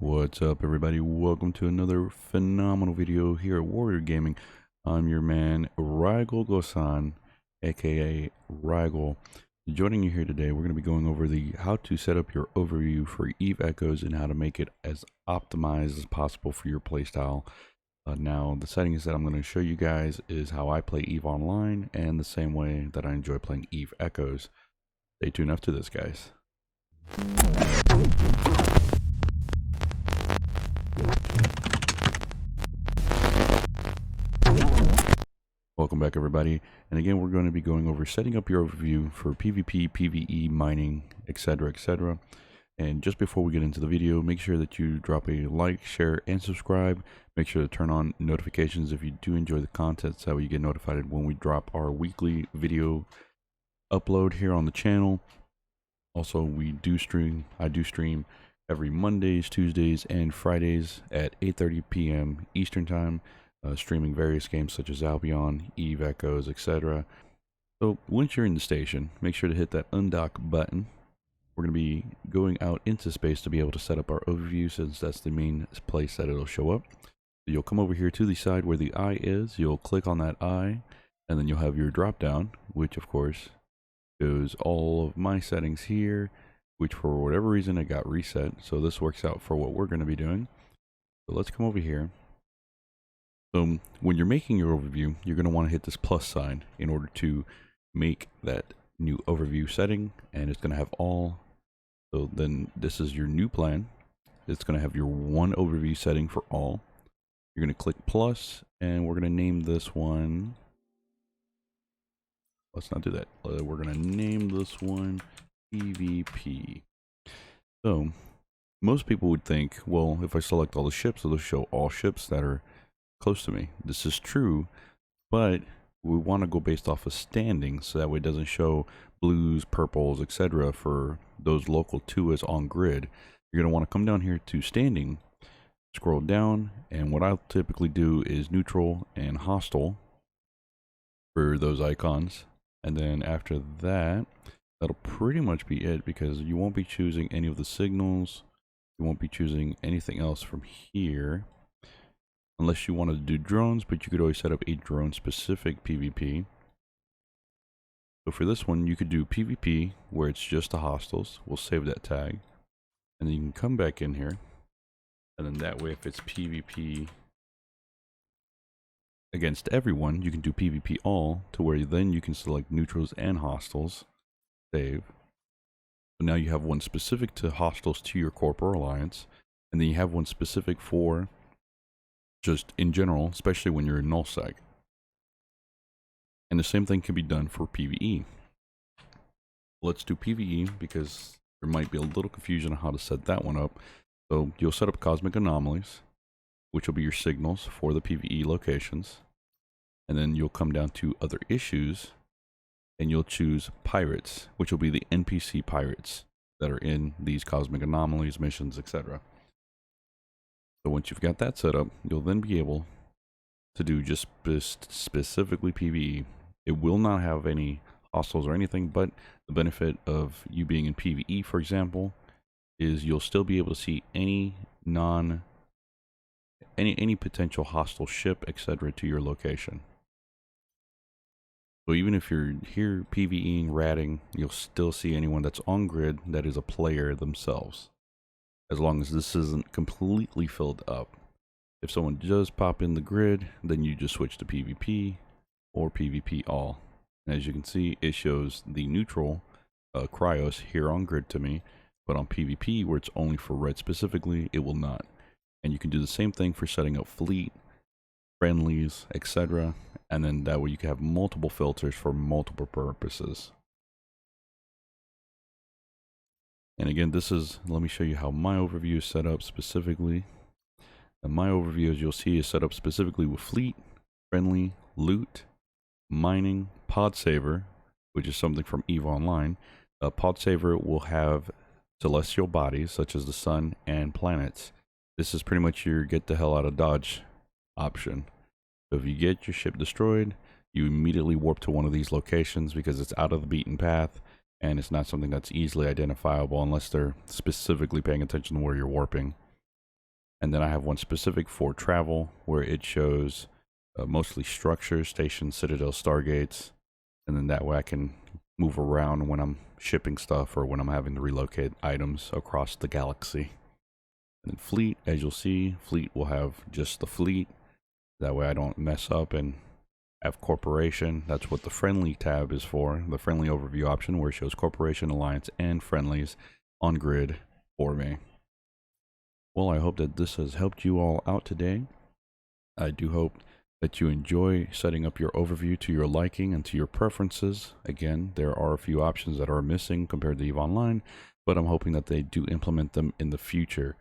What's up, everybody? Welcome to another phenomenal video here at Warrior Gaming. I'm your man, Rygol Gosan, aka Rygol. Joining you here today, we're going to be going over the how to set up your overview for Eve Echoes and how to make it as optimized as possible for your playstyle. Now, the settings that I'm going to show you guys is how I play Eve Online and the same way that I enjoy playing Eve Echoes. Stay tuned after this, guys. Welcome back, everybody, and again we're going to be going over setting up your overview for PvP, PvE, mining, etc. And just before we get into the video, make sure that you drop a like, share, and subscribe. Make sure to turn on notifications if you do enjoy the content, so you get notified when we drop our weekly video upload here on the channel. Also, I do stream every Mondays, Tuesdays, and Fridays at 8:30 p.m. Eastern Time, streaming various games such as Albion, Eve Echoes, etc. So once you're in the station, make sure to hit that undock button. We're going to be going out into space to be able to set up our overview, since that's the main place that it'll show up. So you'll come over here to the side where the eye is, you'll click on that eye, and then you'll have your drop down, which of course shows all of my settings here, which for whatever reason it got reset. So this works out for what we're going to be doing. So let's come over here. So when you're making your overview, you're going to want to hit this plus sign in order to make that new overview setting, and it's going to have all. So then this is your new plan. It's going to have your one overview setting for all. You're going to click plus, and we're going to name this one. Let's not do that. We're going to name this one PvP. So most people would think, well, if I select all the ships, it'll show all ships that are close to me. This is true, but we want to go based off of standings, so that way it doesn't show blues, purples, etc. for those local to us on grid. You're going to want to come down here to standing, scroll down, and what I'll typically do is neutral and hostile for those icons. And then after that, that'll pretty much be it, because you won't be choosing any of the signals. You won't be choosing anything else from here, unless you wanted to do drones, but you could always set up a drone specific PvP. So for this one, you could do PvP where it's just the hostiles. We'll save that tag, and then you can come back in here, and then that way if it's PvP against everyone, you can do PvP all, to where then you can select neutrals and hostiles. Save. So now you have one specific to hostiles to your corporate alliance, and then you have one specific for just in general, especially when you're in nullsec. And the same thing can be done for PvE. Let's do PvE, because there might be a little confusion on how to set that one up. So you'll set up cosmic anomalies, which will be your signals for the PvE locations. And then you'll come down to other issues, and you'll choose pirates, which will be the NPC pirates that are in these cosmic anomalies, missions, etc. So once you've got that set up, you'll then be able to do just specifically PvE. It will not have any hostiles or anything, but the benefit of you being in PvE, for example, is you'll still be able to see any potential hostile ship, etc. to your location. So even if you're here PvEing, ratting, you'll still see anyone that's on grid that is a player themselves, as long as this isn't completely filled up. If someone does pop in the grid, then you just switch to PvP or PvP all. And as you can see, it shows the neutral Cryos here on grid to me, but on PvP, where it's only for red specifically, it will not. And you can do the same thing for setting up fleet, friendlies, etc. And then that way you can have multiple filters for multiple purposes. And again, let me show you how my overview is set up specifically. And my overview, as you'll see, is set up specifically with fleet, friendly, loot, mining, pod saver, which is something from EVE Online. Pod saver will have celestial bodies such as the sun and planets. This is pretty much your get the hell out of Dodge option. So if you get your ship destroyed, you immediately warp to one of these locations, because it's out of the beaten path, and it's not something that's easily identifiable unless they're specifically paying attention to where you're warping. And then I have one specific for travel where it shows mostly structures, stations, citadels, stargates, and then that way I can move around when I'm shipping stuff or when I'm having to relocate items across the galaxy. And then fleet, as you'll see, fleet will have just the fleet. That way I don't mess up and have corporation. That's what the friendly tab is for, the friendly overview option where it shows corporation, alliance, and friendlies on grid for me. Well, I hope that this has helped you all out today. I do hope that you enjoy setting up your overview to your liking and to your preferences. Again, there are a few options that are missing compared to EVE Online, but I'm hoping that they do implement them in the future.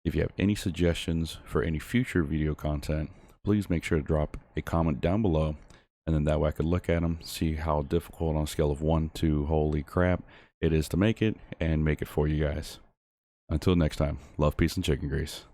If you have any suggestions for any future video content, please make sure to drop a comment down below, and then that way I could look at them, see how difficult on a scale of 1 to holy crap it is to make it, and make it for you guys. Until next time, love, peace, and chicken grease.